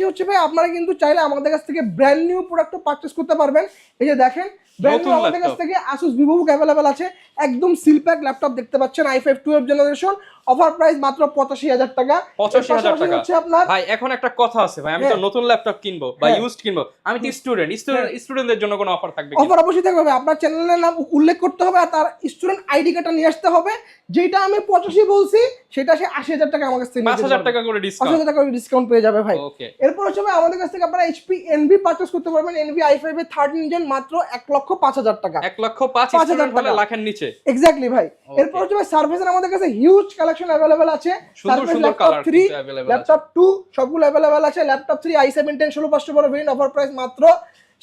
হচ্ছে ভাই আপনারা কিন্তু চাইলে আমাদের কাছ থেকে ব্র্যান্ড নিউ প্রোডাক্ট পারচেজ করতে পারবেন। এই যে দেখেন ব্র্যান্ড নিউ আমাদের কাছ থেকে Asus VivoBook अवेलेबल আছে, একদম সিল প্যাক ল্যাপটপ দেখতে পাচ্ছেন i5 12 জেনারেশন, অফার প্রাইস মাত্র 85000 টাকা। 85000 টাকা হচ্ছে আপনার ভাই। এখন একটা কথা আছে ভাই, আমি তো নতুন ল্যাপটপ কিনবো বা ইউজড কিনবো, আমি তো স্টুডেন্টদের জন্য কোনো অফার থাকবে? অফার অবশ্যই থাকবে ভাই, আপনার চ্যানেলের নাম উল্লেখ করতে হবে আর তার স্টুডেন্ট আইডি কার্ডটা নিয়ে আসতে হবে। যেটা আমি 85 বলছি সেটা সে 80000 টাকা আমার কাছ থেকে 5000 টাকা করে ডিসকাউন্ট, 5000 টাকা করে ডিসকাউন্ট পেয়ে যাবে ভাই। এরপর হচ্ছে ভাই আমাদের কাছ থেকে আপনারা HP Envy পারচেজ করতে পারবেন। Envy i5 এর 13 জেন মাত্র 1,05,000 টাকা। 1,05,000 টাকা, লাখের নিচে। এক্স্যাক্টলি ভাই। এরপর হচ্ছে ভাই সার্ভিসের আমাদের কাছে হিউজ কালেকশন अवेलेबल আছে। সুন্দর সুন্দর কালার अवेलेबल আছে, ল্যাপটপ 2 সবগুলো अवेलेबल আছে। ল্যাপটপ 3 i7 10 16500 বড় ভেরিয়েন্ট, অফার প্রাইস মাত্র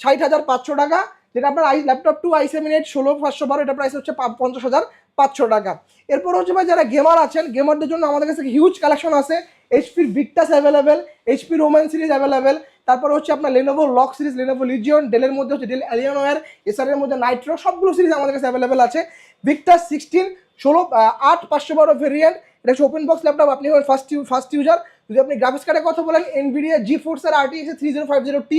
60500 টাকা। যেটা আপনার ল্যাপটপ 2 i7 8 16512, এটা প্রাইস হচ্ছে 50500 টাকা। এরপর হচ্ছে ভাই যারা গেমার আছেন, গেমারদের জন্য আমাদের কাছে হিউজ কালেকশন আছে। HP Victus available, HP Roman series available, তারপর হচ্ছে আপনার Lenovo Log series, Lenovo Legion, ডেলের মধ্যে হচ্ছে ডেল Alienware, এসার এর মধ্যে নাইট্রো, সবগুলো সিরিজ আমাদের কাছে अवेलेबल আছে। Victus 16 8512 ভেরিয়েন্ট, এটা হচ্ছে ওপেন বক্স ল্যাপটপ। আপনি হবেন ফার্স্ট ইউজার। যদি আপনি গ্রাফিক্স কার্ডের কথা বলেন, Nvidia GeForce RTX 3050 Ti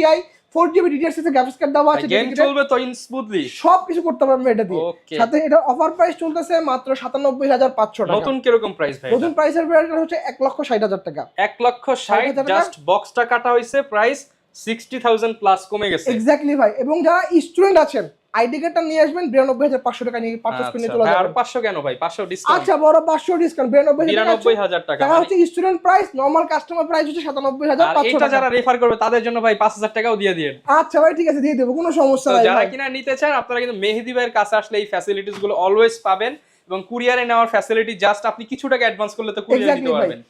4GB DDR6 এর গ্রাফিক্স কার্ড দেওয়া আছে, গেম চলবে তো স্মুথলি, সব কিছু করতে পারবেন এটা দিয়ে। সাথে এটা অফার প্রাইস চলতেছে মাত্র 97500 টাকা। নতুন কিরকম প্রাইস ভাই? নতুন প্রাইসের ভেরিয়েন্ট হচ্ছে 1,60,000 টাকা। 1,60,000 জাস্ট বক্সটা কাটা হইছে, প্রাইস 60,000 প্লাস কমে গেছে। এক্স্যাক্টলি ভাই। এবং যারা স্টুডেন্ট আছেন আইডি কার্ডটা নিয়ে আসবেন, 92500 টাকা নিয়ে পারচেজ করে চলে যাবেন। আর 500 কেন ভাই? 500 ডিসকাউন্ট। আচ্ছা বড় 500 ডিসকাউন্ট, 92000 টাকা। এটা হচ্ছে student price, normal customer price হচ্ছে 97500 এটা টাকা। যারা রেফার করবে তাদের জন্য ভাই 5000 টাকাও দিয়ে দিন। আচ্ছা ভাই ঠিক আছে, দিয়ে দেব, কোনো সমস্যা নাই। যারা কিনা নিতে চান আপনারা কিন্তু মেহেদী ভাইয়ের কাছে আসলে এই ফ্যাসিলিটিস গুলো অলওয়েজ পাবেন, এবং কুরিয়ারে নেওয়ার ফ্যাসিলিটি জাস্ট আপনি কিছু টাকা অ্যাডভান্স করলে তো কুরিয়ার নিতে পারবেন।